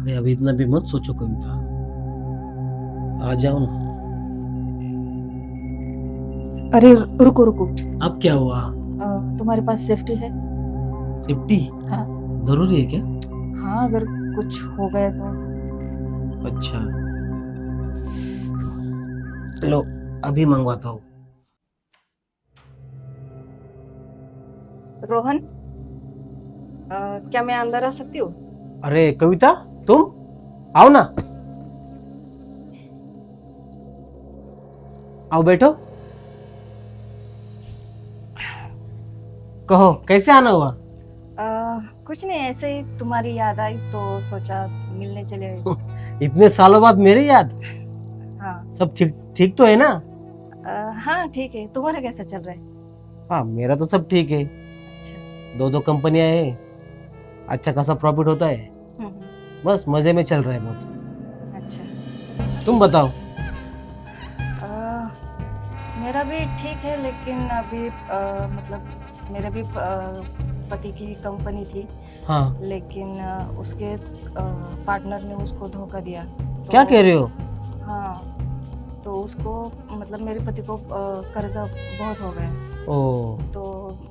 अरे अभी इतना भी मत सोचो कविता, आ जाओ ना। अरे रुको रुको। अब क्या हुआ? तुम्हारे पास सेफ्टी है? सेफ्टी हाँ। जरूरी है क्या? हाँ, अगर कुछ हो गया तो। अच्छा, लो अभी मंगवाता हूँ। रोहन, क्या मैं अंदर आ सकती हूँ? अरे कविता, तुम आओ ना, आओ बैठो। कहो कैसे आना हुआ? कुछ नहीं, ऐसे ही तुम्हारी याद आई तो सोचा मिलने चले आए। इतने सालों बाद मेरी याद। हाँ। सब ठीक ठीक तो है ना? हाँ ठीक है, तुम्हारा कैसा चल रहा है? हाँ मेरा तो सब ठीक है। अच्छा। दो दो कंपनियां हैं, अच्छा खासा प्रॉफिट होता है। बस मजे में चल रहा है बहुत। अच्छा। तुम बताओ। मेरा भी ठीक है, लेकिन अभी मतलब मेरे भी पति की कंपनी थी, हाँ, लेकिन उसके पार्टनर ने उसको धोखा दिया तो। क्या कह रहे हो? हाँ, तो उसको मतलब मेरे पति को कर्जा बहुत हो गया, ओ, तो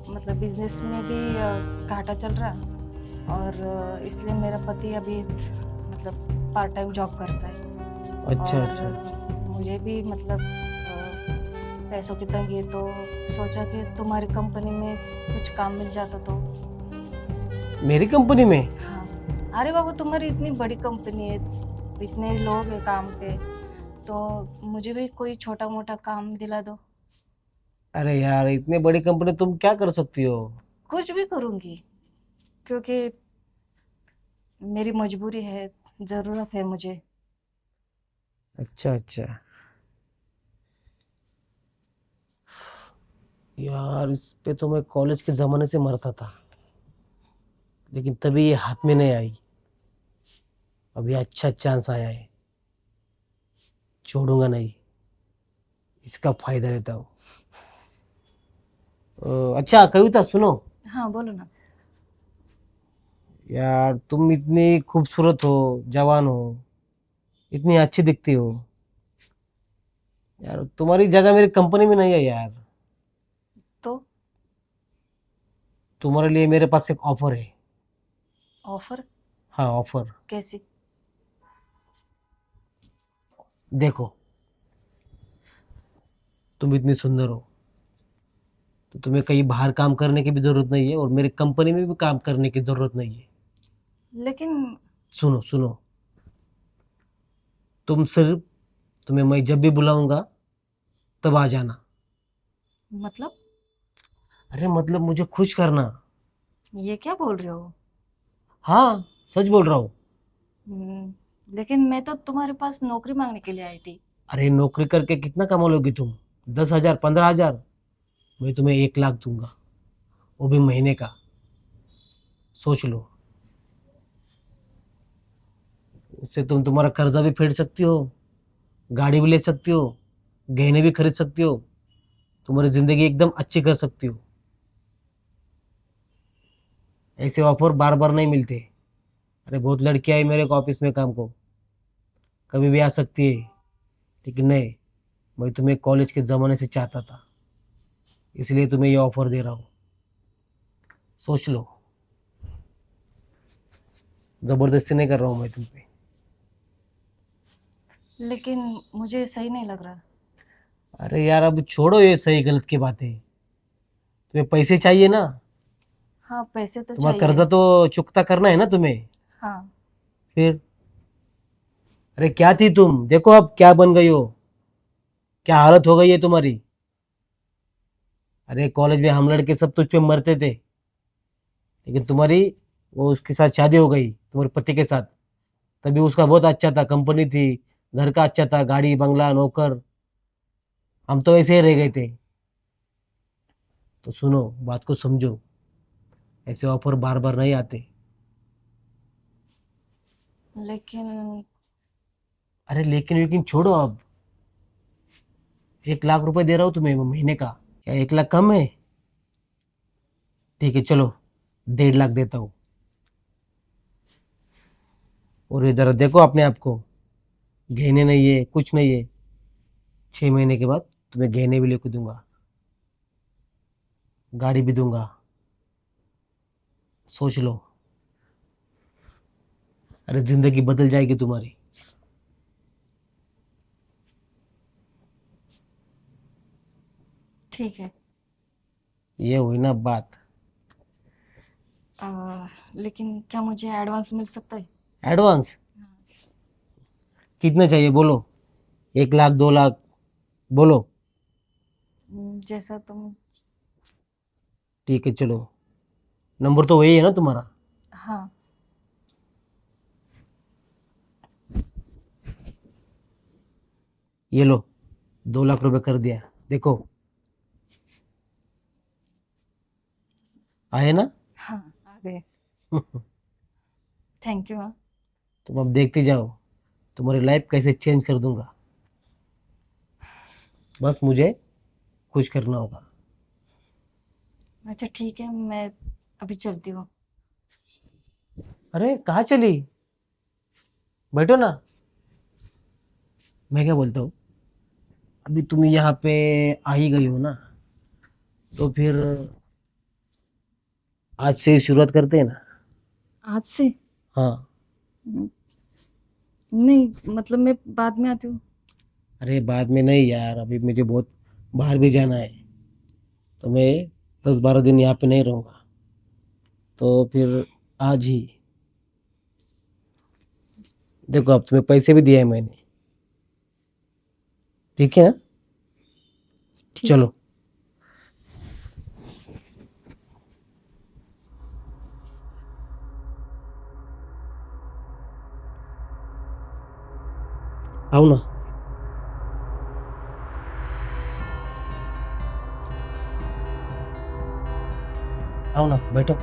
मतलब बिजनेस में भी घाटा चल रहा, और इसलिए मेरा पति अभी मतलब पार्ट टाइम जॉब करता है। अच्छा और अच्छा। मुझे भी मतलब पैसों की तंगी है, तो सोचा कि तुम्हारी कंपनी में कुछ काम मिल जाता तो। मेरी कंपनी में? हाँ। अरे बाबू, तुम्हारी इतनी बड़ी कंपनी है, इतने लोग हैं काम पे, तो मुझे भी कोई छोटा मोटा काम दिला दो। अरे यार इतनी बड़ी कंपनी तुम क्या कर सकती हो? कुछ भी करूँगी, क्योंकि मेरी मजबूरी है, ज़रूरत है मुझे। अच्छा अच्छा। यार इस पे तो मैं कॉलेज के ज़माने से मरता था, लेकिन तभी ये हाथ में नहीं आई। अभी अच्छा चांस आया है, छोड़ूंगा नहीं, इसका फायदा लेता हूँ। अच्छा कविता सुनो। हाँ, बोलो ना। यार तुम इतनी खूबसूरत हो, जवान हो, इतनी अच्छी दिखती हो। यार तुम्हारी जगह मेरी कंपनी में नहीं है यार। तो तुम्हारे लिए मेरे पास एक ऑफर है। ऑफर? हाँ ऑफर। कैसी? देखो, तुम इतनी सुंदर हो तो तुम्हें कहीं बाहर काम करने की भी जरूरत नहीं है, और मेरी कंपनी में भी काम करने की जरूरत नहीं है। लेकिन सुनो सुनो, तुम सिर्फ, तुम्हें मैं जब भी बुलाऊंगा तब आ जाना। मतलब अरे मतलब मुझे खुश करना। ये क्या बोल रहे हो? हाँ, सच बोल रहा हूँ। लेकिन मैं तो तुम्हारे पास नौकरी मांगने के लिए आई थी। अरे नौकरी करके कितना कमा लोगी तुम? 10,000, 15,000? मैं तुम्हें 1 लाख दूंगा, वो भी महीने का। सोच लो, उससे तुम तुम्हारा कर्जा भी फेड सकती हो, गाड़ी भी ले सकती हो, गहने भी खरीद सकती हो, तुम्हारी जिंदगी एकदम अच्छी कर सकती हो। ऐसे ऑफर बार बार नहीं मिलते। अरे बहुत लड़कियां आई मेरे को ऑफिस में काम को, कभी भी आ सकती है, लेकिन नहीं, मैं तुम्हें कॉलेज के ज़माने से चाहता था, इसलिए तुम्हें ये ऑफर दे रहा हूँ। सोच लो, ज़बरदस्ती नहीं कर रहा हूँ मैं तुम पे। लेकिन मुझे सही नहीं लग रहा। अरे यार अब छोड़ो ये सही गलत की बातें, तुम्हें पैसे चाहिए ना? हाँ, पैसे तो तुम्हारा चाहिए। कर्जा तो चुकता करना है ना तुम्हें। हाँ। फिर, अरे क्या थी तुम, देखो अब क्या बन गई हो, क्या हालत हो गई है तुम्हारी। अरे कॉलेज में हम लड़के सब तुझ पे मरते थे, लेकिन तुम्हारी, वो उसके साथ शादी हो गई तुम्हारे पति के साथ। तभी उसका बहुत अच्छा था, कंपनी थी, घर का अच्छा था, गाड़ी बंगला नौकर। हम तो ऐसे ही रह गए थे। तो सुनो, बात को समझो, ऐसे ऑफर बार बार नहीं आते। लेकिन अरे लेकिन लेकिन छोड़ो अब, 1 लाख रुपए दे रहा हूँ तुम्हें महीने का, क्या 1 लाख कम है? ठीक है चलो, 1.5 लाख देता हूँ, और इधर देखो अपने आप को, गहने नहीं है, कुछ नहीं है। 6 महीने के बाद तुम्हें गहने भी लेके दूंगा, गाड़ी भी दूंगा। सोच लो। अरे जिंदगी बदल जाएगी तुम्हारी। ठीक है। ये हुई ना बात। लेकिन क्या मुझे एडवांस मिल सकता है? एडवांस कितने चाहिए बोलो? 1 लाख, 2 लाख, बोलो। जैसा तुम। ठीक है चलो, नंबर तो वही है ना तुम्हारा? हाँ। ये लो, 2 लाख रुपए कर दिया, देखो आए ना। हाँ, आ गए। Thank you. हाँ। तुम अब देखते जाओ, तुम्हारी लाइफ कैसे चेंज कर दूंगा। बस मुझे खुश करना होगा। अच्छा ठीक है, मैं अभी चलती हूँ। अरे कहाँ चली? बैठो ना। मैं क्या बोलता हूँ, अभी तुम यहाँ पे आ ही गई हो ना, तो फिर आज से ही शुरुआत करते हैं ना। आज से? हाँ। हम्म, नहीं, मतलब मैं बाद में आती हूँ। अरे बाद में नहीं यार, अभी मुझे बहुत बाहर भी जाना है, तो मैं 10-12 दिन यहाँ पे नहीं रहूँगा, तो फिर आज ही। देखो अब तुम्हें पैसे भी दिए हैं मैंने, ठीक है ना? ठीक है। चलो। आओ ना। आओ ना, बैठो।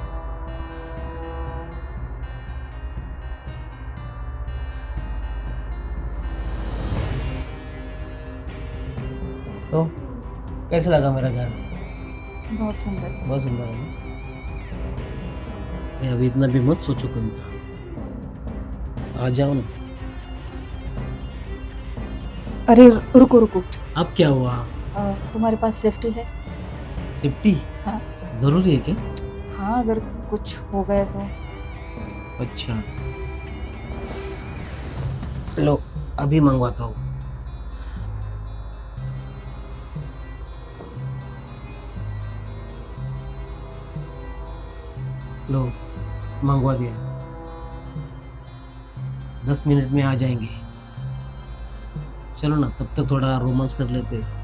तो कैसा लगा मेरा घर? बहुत सुंदर है। बहुत सुंदर है ना? अभी इतना भी मत सोचो कविता, आ जाओ ना। अरे रुको रुको। अब क्या हुआ? तुम्हारे पास सेफ्टी है? सेफ्टी हाँ। जरूरी है क्या? हाँ, अगर कुछ हो गया तो। अच्छा, लो अभी मंगवाता हूँ। लो, मंगवा दिया। 10 मिनट में आ जाएंगे। चलो ना, तब तक थोड़ा रोमांस कर लेते हैं।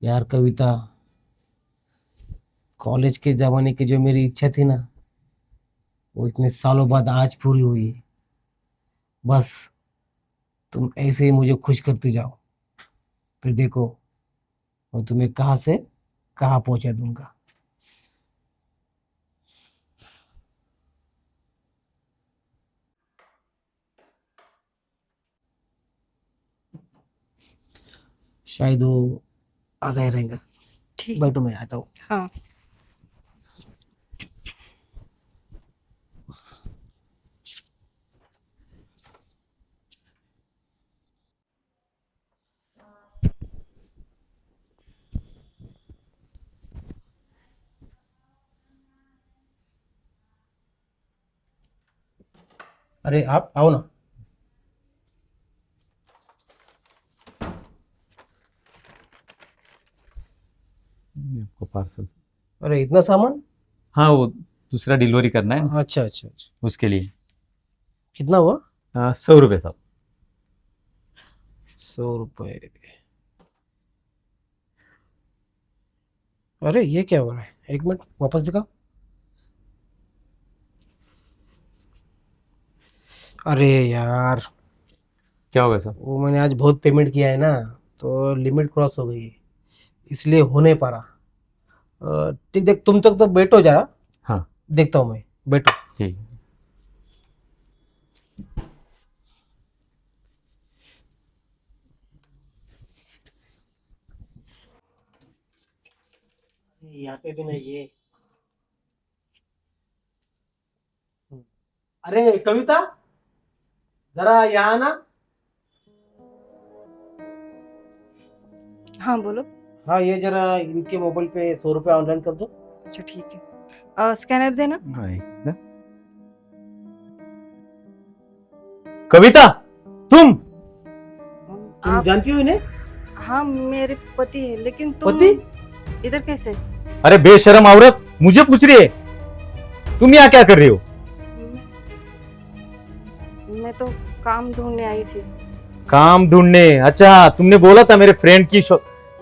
यार कविता, कॉलेज के ज़माने की जो मेरी इच्छा थी ना, वो इतने सालों बाद आज पूरी हुई है। बस तुम ऐसे ही मुझे खुश करते जाओ, फिर देखो मैं तुम्हें कहाँ से कहाँ पहुंचा दूंगा। शायद वो आ गए रहेंगे। ठीक है। बैठो, मैं आता हूँ। हाँ। अरे आप आओ ना। ये आपको पार्सल। अरे इतना सामान? हाँ, वो दूसरा डिलीवरी करना है ना, अच्छा अच्छा अच्छा। उसके लिए। कितना हुआ? 100 रुपये साहब। 100 रुपये? अरे ये क्या हो रहा है, एक मिनट वापस दिखाओ। अरे यार, क्या होगा साहब? वो मैंने आज बहुत पेमेंट किया है ना, तो लिमिट क्रॉस हो गई है, इसलिए हो नहीं पा रहा। ठीक, देख तुम तक तो बैठो जरा, हाँ देखता हूँ मैं, बैठो। ठीक। यहाँ पे भी नहीं है। अरे कविता, जरा यहाँ ना। हाँ बोलो। हाँ, ये जरा इनके मोबाइल पे 100 रुपये ऑनलाइन कर दो। अच्छा ठीक है, स्कैनर देना। हाँ, एक ना। कविता, तुम तुम आप, जानती हो इन्हें? हाँ मेरे पति है, लेकिन तुम पति? इधर कैसे? अरे बेशरम औरत, मुझे पूछ रही है तुम यहाँ क्या कर रही हो? मैं तो काम ढूंढने आई थी। काम ढूंढने? अच्छा, तुमने बोला था मेरे फ्रेंड की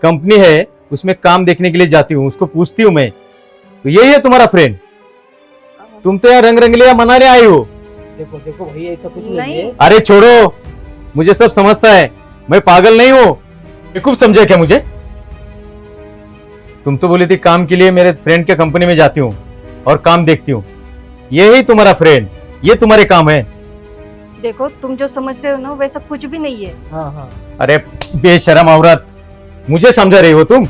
कंपनी है, उसमें काम देखने के लिए जाती हूँ, उसको पूछती हूँ मैं। तो यही है तुम्हारा फ्रेंड? तुम तो यार रंग रंगलिया मनाने आई हो। देखो देखो भाई, ऐसा कुछ नहीं नहीं। है। अरे छोड़ो, मुझे सब समझता है, मैं पागल नहीं हूं। बेवकूफ समझे क्या मुझे? तुम तो बोली थी काम के लिए मेरे फ्रेंड के कंपनी में जाती हूँ और काम देखती हूँ। यही तुम्हारा फ्रेंड, ये तुम्हारे काम है। देखो तुम जो समझ रहे हो ना वैसा कुछ भी नहीं है। हाँ हाँ। अरे बेशरम औरत, मुझे समझा रही हो तुम?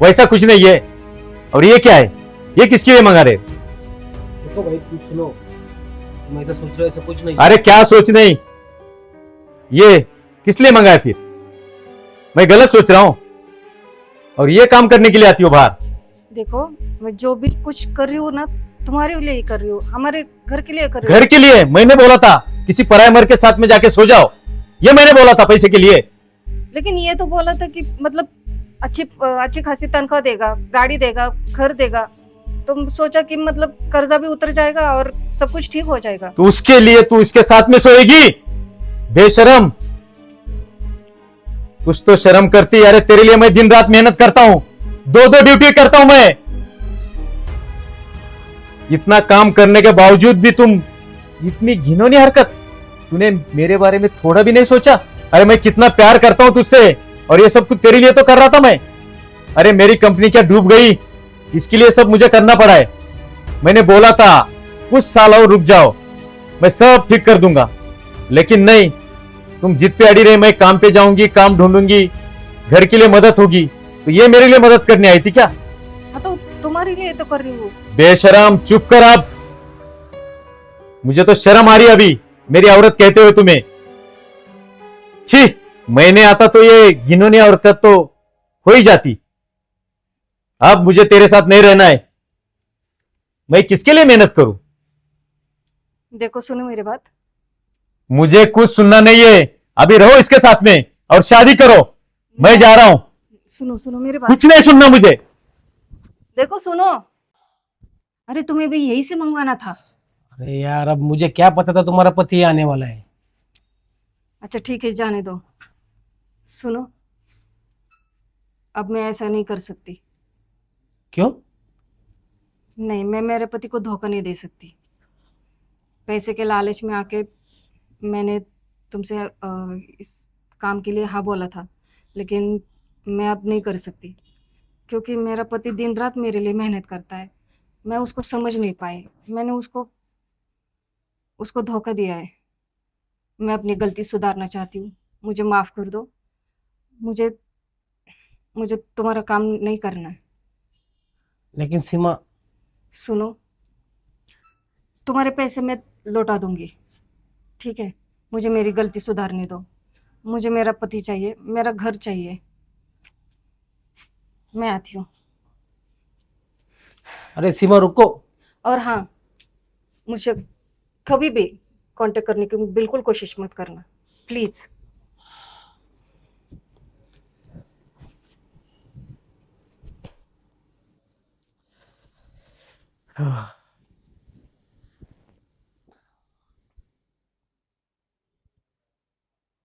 वैसा कुछ नहीं है। और ये क्या है? ये किसके लिए मंगा रहे? देखो भाई, तुम सुनो, तुम ऐसा सोच रहे हो, ऐसा कुछ नहीं। अरे क्या सोच नहीं, ये किस लिए मंगाया फिर? मैं गलत सोच रहा हूं? और ये काम करने के लिए आती हो बाहर? देखो मैं जो भी कुछ कर रही हूँ ना तुम्हारे लिए ही कर रही हूँ, हमारे घर के लिए कर रही हूँ। घर के लिए? मैंने बोला था किसी पराये मर्द के साथ में जाके सो जाओ, ये मैंने बोला था पैसे के लिए। लेकिन ये तो बोला था कि मतलब अच्छी खासी तनख्वाह देगा, गाड़ी देगा, घर देगा। तुम सोचा कि मतलब कर्जा भी उतर जाएगा और सब कुछ ठीक हो जाएगा। तो उसके लिए तू इसके साथ में सोएगी? बेशरम, कुछ तो शर्म करती। अरे तेरे लिए मैं दिन रात मेहनत करता हूं, दो दो ड्यूटी करता हूं मैं। इतना काम करने के बावजूद भी तुम इतनी घिनौनी हरकत। तूने मेरे बारे में थोड़ा भी नहीं सोचा? अरे मैं कितना प्यार करता हूं तुझसे, और ये सब कुछ तेरे लिए तो कर रहा था मैं। अरे मेरी कंपनी क्या डूब गई, इसके लिए सब मुझे करना पड़ा है। मैंने बोला था कुछ साल और रुक जाओ, मैं सब ठीक कर दूंगा, लेकिन नहीं, तुम जिद पे अड़ी रहे। मैं काम पे जाऊंगी, काम ढूंढूंगी, घर के लिए मदद होगी। तो ये मेरे लिए मदद करने आई थी क्या? हाँ तो तुम्हारे लिए तो कर रही हूँ। बेशरम, चुप कर अब। मुझे तो शर्म आ रही है अभी मेरी औरत कहते हुए तुम्हें। छी, मैंने आता तो ये घिनौनी हरकत तो हो ही जाती। अब मुझे तेरे साथ नहीं रहना है। मैं किसके लिए मेहनत करूं? देखो सुनो मेरी बात। मुझे कुछ सुनना नहीं है। अभी रहो इसके साथ में और शादी करो। मैं जा रहा हूं। सुनो सुनो मेरी बात। कुछ नहीं सुनना मुझे। देखो सुनो, अरे तुम्हें भी यही से मंगवाना था। अरे यार, अब मुझे क्या पता था तुम्हारा पति आने वाला है। अच्छा ठीक है, जाने दो। सुनो, अब मैं ऐसा नहीं कर सकती। क्यों? नहीं, मैं मेरे पति को धोखा नहीं दे सकती। पैसे के लालच में आके मैंने तुमसे इस काम के लिए हाँ बोला था, लेकिन मैं अब नहीं कर सकती, क्योंकि मेरा पति दिन रात मेरे लिए मेहनत करता है। मैं उसको समझ नहीं पाई, मैंने उसको उसको धोखा दिया है। मैं अपनी गलती सुधारना चाहती हूँ, मुझे माफ़ कर दो। मुझे मुझे तुम्हारा काम नहीं करना है। लेकिन सीमा, सुनो, तुम्हारे पैसे मैं लौटा दूंगी, ठीक है? मुझे मेरी गलती सुधारने दो। मुझे मेरा पति चाहिए, मेरा घर चाहिए। मैं आती हूँ। अरे सीमा रुको। और हाँ, मुझे कभी भी कांटेक्ट करने की बिल्कुल कोशिश मत करना, प्लीज़। हाँ।